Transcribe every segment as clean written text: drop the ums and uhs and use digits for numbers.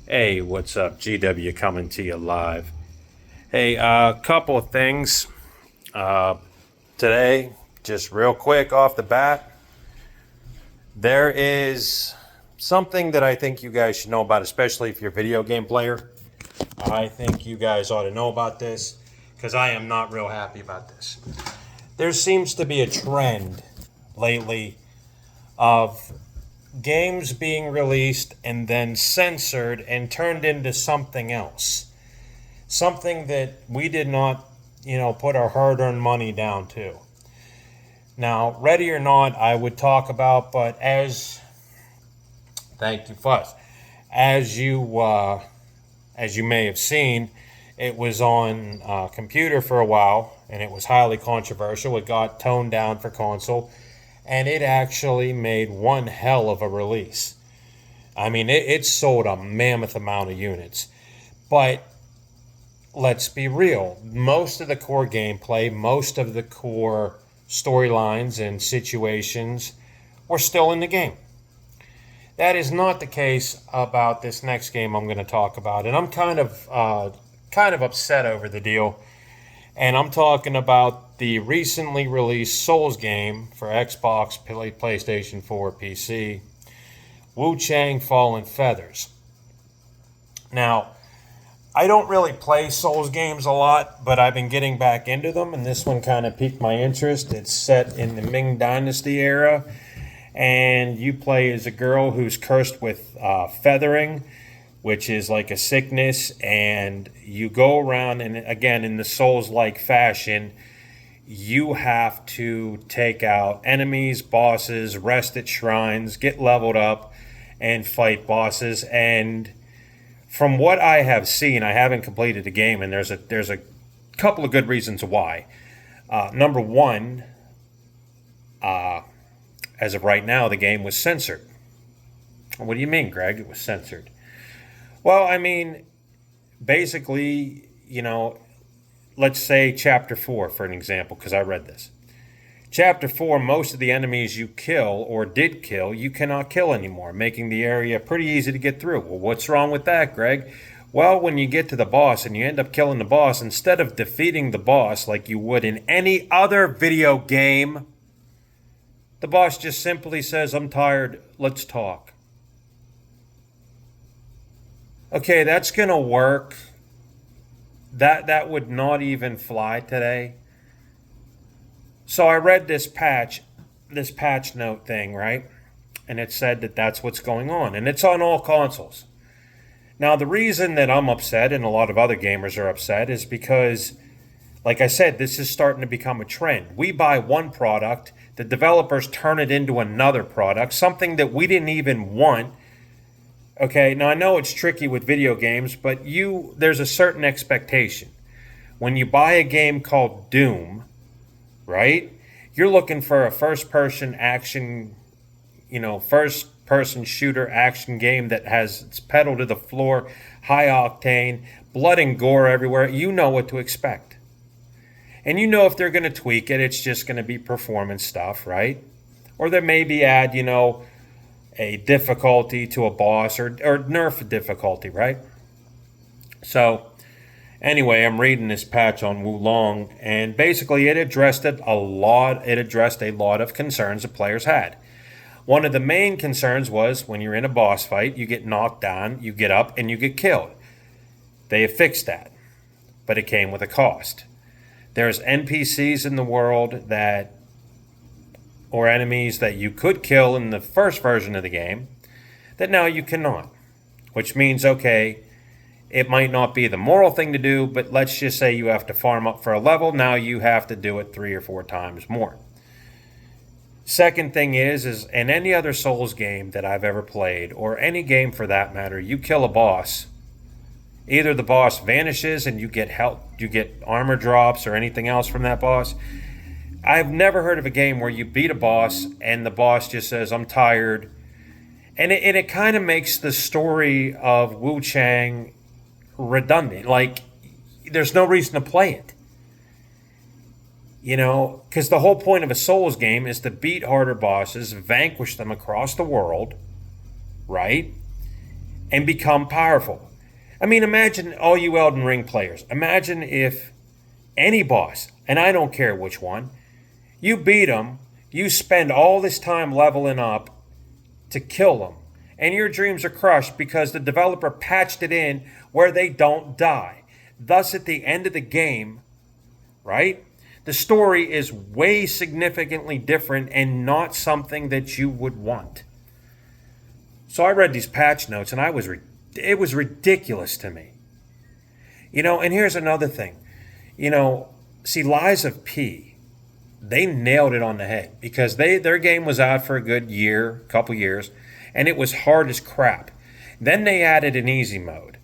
Hey, what's up? GW coming to you live. Hey, couple of things today, just real quick off the bat. There is something that I think you guys should know about, especially if you're a video game player. I think you guys ought to know about this because I am not real happy about this. There seems to be a trend lately of games being released and then censored and turned into something else. Something that we did not, put our hard-earned money down to. Now, ready or not, I would talk about, but thank you, Fuzz. As you may have seen, it was on computer for a while, and it was highly controversial. It got toned down for console, and it actually made one hell of a release. I mean, it sold a mammoth amount of units. But let's be real. Most of the core gameplay, most of the core storylines and situations were still in the game. That is not the case about this next game I'm going to talk about. And I'm kind of upset over the deal. And I'm talking about the recently released Souls game for Xbox, PlayStation 4, PC, Chang Fallen Feathers. Now, I don't really play Souls games a lot, but I've been getting back into them, and this one kind of piqued my interest. It's set in the Ming Dynasty era, and you play as a girl who's cursed with feathering, which is like a sickness, and you go around, and again, in the Souls-like fashion, you have to take out enemies, bosses, rest at shrines, get leveled up, and fight bosses. And from what I have seen, I haven't completed the game, and there's a couple of good reasons why. Number one, as of right now, the game was censored. What do you mean, Greg? It was censored. Well, I mean, basically, let's say Chapter 4, for an example, because I read this. Chapter 4, most of the enemies you kill or did kill, you cannot kill anymore, making the area pretty easy to get through. Well, what's wrong with that, Greg? Well, when you get to the boss and you end up killing the boss, instead of defeating the boss like you would in any other video game, the boss just simply says, "I'm tired, let's talk." Okay, that's going to work. That would not even fly today. So I read this patch note thing, right? And it said that that's what's going on. And it's on all consoles. Now, the reason that I'm upset and a lot of other gamers are upset is because, like I said, this is starting to become a trend. We buy one product, the developers turn it into another product, something that we didn't even want. Okay, now I know it's tricky with video games, but there's a certain expectation. When you buy a game called Doom, right? You're looking for a first-person shooter action game that has its pedal to the floor, high octane, blood and gore everywhere. You know what to expect. And you know if they're going to tweak it, it's just going to be performance stuff, right? Or they maybe add, a difficulty to a boss or nerf difficulty, right? So anyway, I'm reading this patch on Wulong, and basically it addressed a lot of concerns that players had. One of the main concerns was when you're in a boss fight, you get knocked down, you get up, and you get killed. They have fixed that, but it came with a cost. There's NPCs in the world or enemies that you could kill in the first version of the game that now you cannot, which means, okay, it might not be the moral thing to do, but let's just say you have to farm up for a level. Now you have to do it 3 or 4 times more. Second thing is in any other Souls game that I've ever played, or any game for that matter, you kill a boss, either the boss vanishes and you get help, you get armor drops or anything else from that boss. I've never heard of a game where you beat a boss and the boss just says, "I'm tired." And it kind of makes the story of Wu Chang redundant. Like, there's no reason to play it. Because the whole point of a Souls game is to beat harder bosses, vanquish them across the world, right? and become powerful. I mean, imagine all you Elden Ring players. Imagine if any boss, and I don't care which one, you beat them, you spend all this time leveling up to kill them, and your dreams are crushed because the developer patched it in where they don't die. Thus, at the end of the game, right, the story is way significantly different and not something that you would want. So I read these patch notes, and it was ridiculous to me. And here's another thing. See, Lies of P, they nailed it on the head because their game was out for a good couple years, and it was hard as crap. Then they added an easy mode.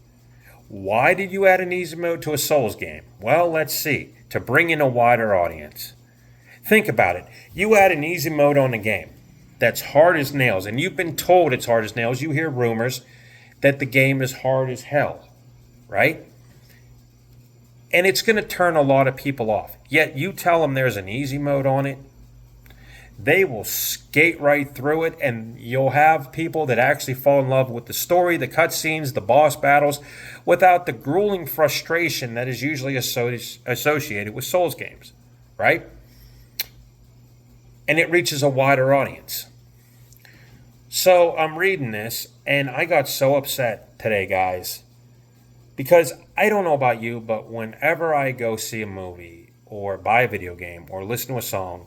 Why did you add an easy mode to a Souls game? Well, let's see. To bring in a wider audience. Think about it. You add an easy mode on a game that's hard as nails, and you've been told it's hard as nails. You hear rumors that the game is hard as hell, right? And it's going to turn a lot of people off. Yet you tell them there's an easy mode on it, they will skate right through it, and you'll have people that actually fall in love with the story, the cutscenes, the boss battles, without the grueling frustration that is usually associated with Souls games, right? And it reaches a wider audience. So I'm reading this, and I got so upset today, guys, because I don't know about you, but whenever I go see a movie or buy a video game or listen to a song,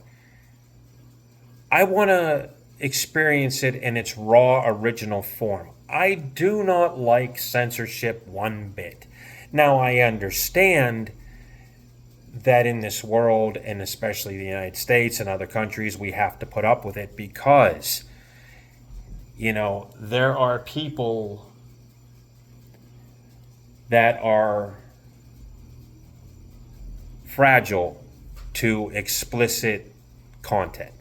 I want to experience it in its raw, original form. I do not like censorship one bit. Now, I understand that in this world, and especially the United States and other countries, we have to put up with it because, there are people that are fragile to explicit content.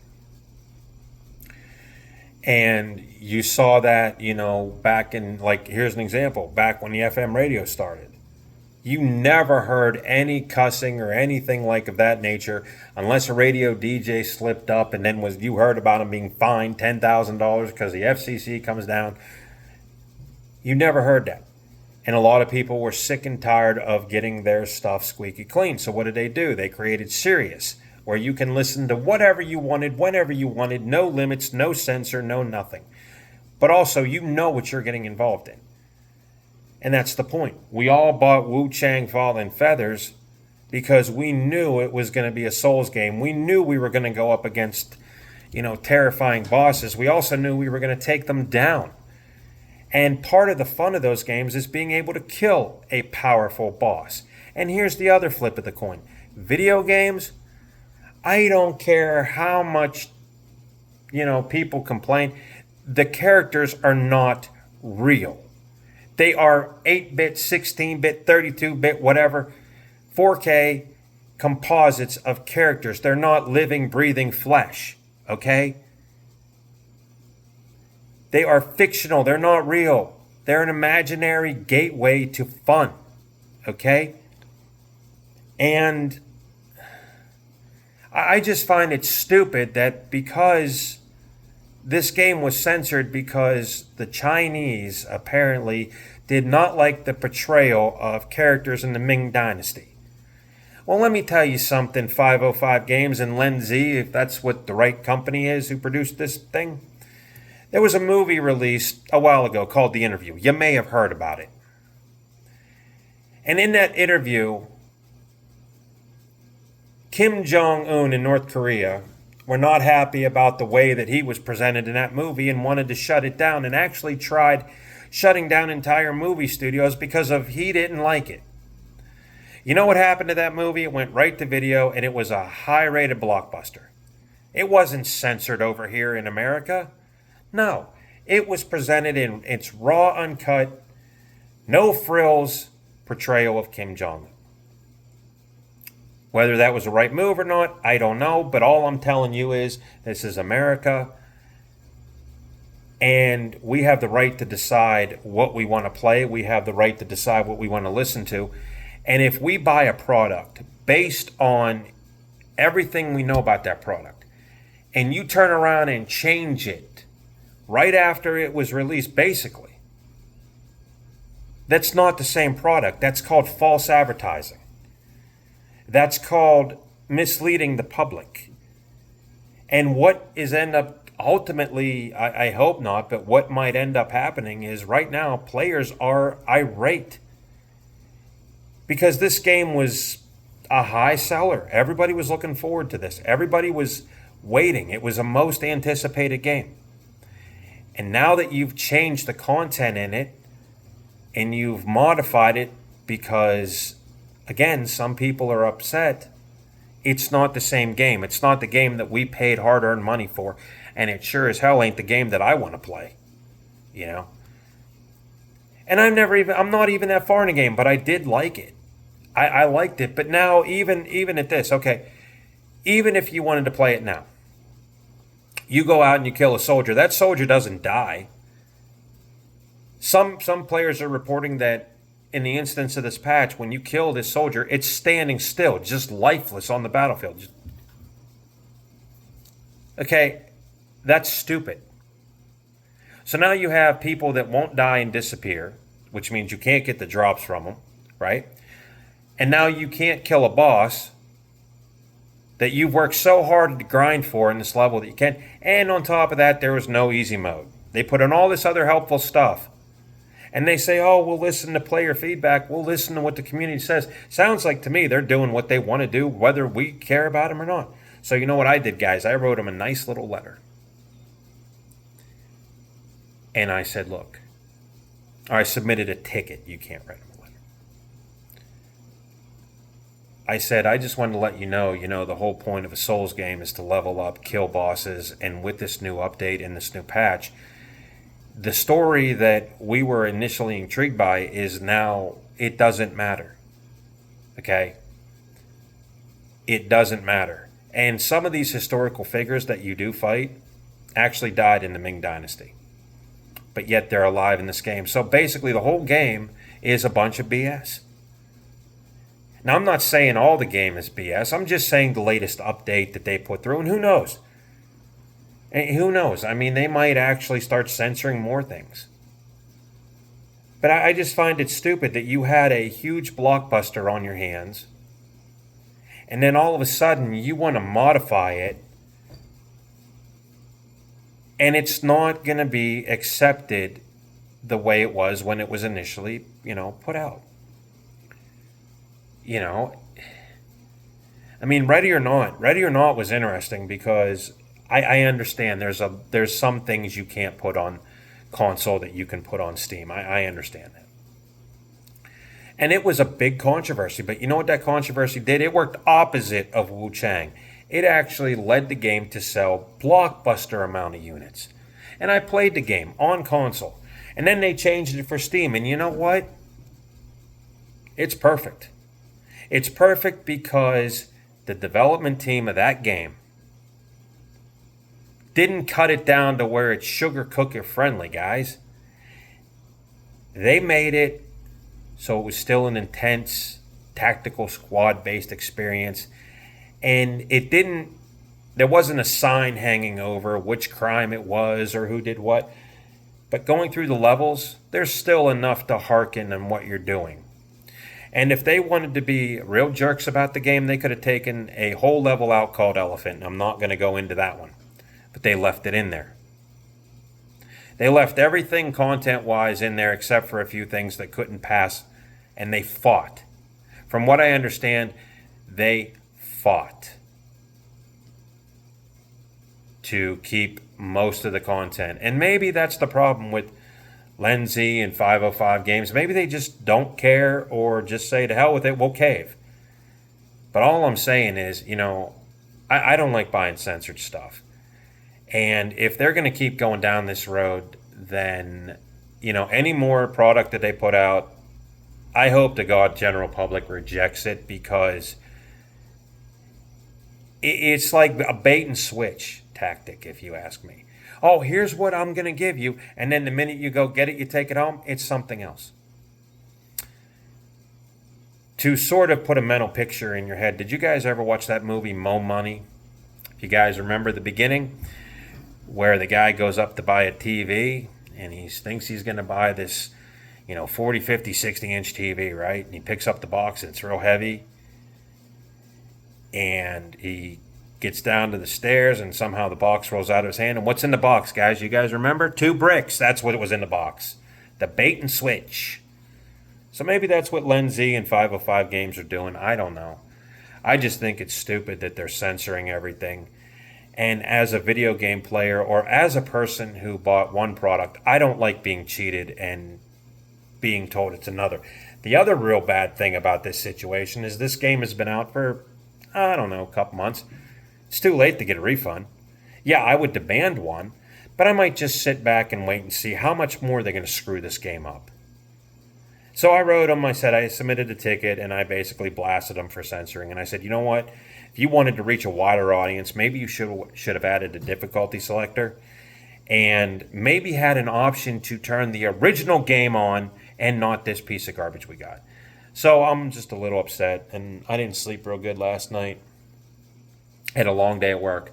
And you saw that, back in, here's an example, back when the FM radio started. You never heard any cussing or anything like of that nature unless a radio DJ slipped up and then you heard about him being fined $10,000 because the FCC comes down. You never heard that. And a lot of people were sick and tired of getting their stuff squeaky clean. So what did they do? They created Sirius, where you can listen to whatever you wanted, whenever you wanted, no limits, no censor, no nothing. But also, what you're getting involved in. And that's the point. We all bought Wu Chang Fallen Feathers because we knew it was going to be a Souls game. We knew we were going to go up against, terrifying bosses. We also knew we were going to take them down. And part of the fun of those games is being able to kill a powerful boss. And here's the other flip of the coin. Video games, I don't care how much, people complain. The characters are not real. They are 8-bit, 16-bit, 32-bit, whatever, 4K composites of characters. They're not living, breathing flesh, okay? They are fictional. They're not real. They're an imaginary gateway to fun, okay? And I just find it stupid that because this game was censored because the Chinese apparently did not like the portrayal of characters in the Ming Dynasty. Well, let me tell you something, 505 Games and Len Z, if that's what the right company is who produced this thing. There was a movie released a while ago called The Interview. You may have heard about it. And in that interview, Kim Jong-un in North Korea were not happy about the way that he was presented in that movie and wanted to shut it down, and actually tried shutting down entire movie studios because he didn't like it. You know what happened to that movie? It went right to video, and it was a high-rated blockbuster. It wasn't censored over here in America. No, it was presented in its raw, uncut, no frills portrayal of Kim Jong-un. Whether that was the right move or not, I don't know. But all I'm telling you is this is America. And we have the right to decide what we want to play. We have the right to decide what we want to listen to. And if we buy a product based on everything we know about that product, and you turn around and change it right after it was released, basically, That's not the same product. That's called false advertising. That's called misleading the public. And what is end up ultimately, I hope not, but what might end up happening is right now players are irate because this game was a high seller. Everybody was looking forward to this. Everybody was waiting. It was a most anticipated game. And now that you've changed the content in it and you've modified it because, again, some people are upset, it's not the same game. It's not the game that we paid hard-earned money for, and it sure as hell ain't the game that I want to play, you know? And I'm not even that far in the game, but I did like it. I liked it, but now even at this, okay, even if you wanted to play it now, you go out and you kill a soldier. That soldier doesn't die. Some players are reporting that in the instance of this patch, when you kill this soldier, it's standing still, just lifeless on the battlefield. Okay, that's stupid. So now you have people that won't die and disappear, which means you can't get the drops from them, right? And now you can't kill a boss that you've worked so hard to grind for in this level that you can. And on top of that, there was no easy mode. They put in all this other helpful stuff. And they say, oh, we'll listen to player feedback. We'll listen to what the community says. Sounds like to me they're doing what they want to do, whether we care about them or not. So you know what I did, guys? I wrote them a nice little letter. And I said, look, or I submitted a ticket. You can't write them a letter. I said, I just wanted to let you know, the whole point of a Souls game is to level up, kill bosses, and with this new update and this new patch, the story that we were initially intrigued by is now, it doesn't matter. Okay? It doesn't matter. And some of these historical figures that you do fight actually died in the Ming Dynasty. But yet they're alive in this game. So basically the whole game is a bunch of BS. Now I'm not saying all the game is BS. I'm just saying the latest update that they put through. And who knows? Who knows? I mean, they might actually start censoring more things. But I just find it stupid that you had a huge blockbuster on your hands, and then all of a sudden you want to modify it, and it's not going to be accepted the way it was when it was initially, put out. I mean, Ready or Not was interesting because I understand there's some things you can't put on console that you can put on Steam. I understand that. And it was a big controversy, but you know what that controversy did? It worked opposite of Wu Chang. It actually led the game to sell blockbuster amount of units. And I played the game on console. And then they changed it for Steam. And you know what? It's perfect. It's perfect because the development team of that game didn't cut it down to where it's sugar cookie friendly, guys. They made it so it was still an intense tactical squad-based experience. And there wasn't a sign hanging over which crime it was or who did what. But going through the levels, there's still enough to hearken on what you're doing. And if they wanted to be real jerks about the game, they could have taken a whole level out called Elephant. And I'm not going to go into that one. But they left it in there. They left everything content-wise in there except for a few things that couldn't pass. And they fought. From what I understand, they fought to keep most of the content. And maybe that's the problem with Lenzi and 505 Games. Maybe they just don't care or just say, to hell with it, we'll cave. But all I'm saying is, I don't like buying censored stuff. And if they're going to keep going down this road, then, any more product that they put out, I hope to God general public rejects it because it's like a bait and switch tactic, if you ask me. Oh, here's what I'm going to give you. And then the minute you go get it, you take it home, it's something else. To sort of put a mental picture in your head, did you guys ever watch that movie Mo Money? If you guys remember the beginning, where the guy goes up to buy a TV and he thinks he's going to buy this, 40, 50, 60-inch TV, right? And he picks up the box and it's real heavy. And he gets down to the stairs and somehow the box rolls out of his hand. And what's in the box, guys? You guys remember? 2 bricks. That's what it was in the box. The bait and switch. So maybe that's what Len Z and 505 Games are doing. I don't know. I just think it's stupid that they're censoring everything. And as a video game player or as a person who bought one product, I don't like being cheated and being told it's another. The other real bad thing about this situation is this game has been out for, I don't know, a couple months. It's too late to get a refund. Yeah, I would demand one, but I might just sit back and wait and see how much more they're going to screw this game up. So I wrote them, I submitted a ticket, and I basically blasted them for censoring. And I said, you know what? If you wanted to reach a wider audience, maybe you should have added a difficulty selector and maybe had an option to turn the original game on and not this piece of garbage we got. So I'm just a little upset, and I didn't sleep real good last night. Had a long day at work,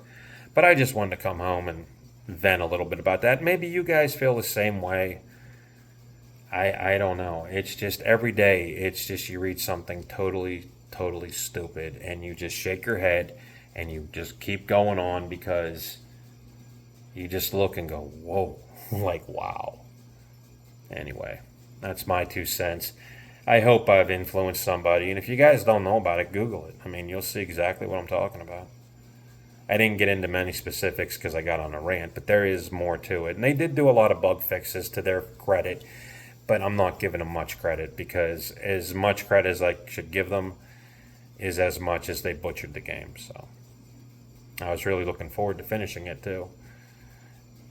but I just wanted to come home and vent a little bit about that. Maybe you guys feel the same way. I don't know. It's just every day, it's just you read something totally stupid and you just shake your head and you just keep going on because you just look and go, whoa, like, wow. Anyway, that's my 2 cents. I hope I've influenced somebody. And if you guys don't know about it, Google it. I mean, you'll see exactly what I'm talking about. I didn't get into many specifics because I got on a rant, but there is more to it. And they did do a lot of bug fixes to their credit, but I'm not giving them much credit because as much credit as I should give them is as much as they butchered the game. So I was really looking forward to finishing it too.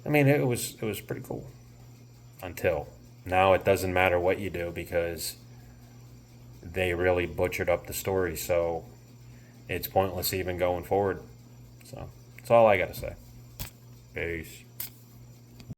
I mean, it was pretty cool until now. It doesn't matter what you do because they really butchered up the story. So it's pointless even going forward. So that's all I got to say. Peace.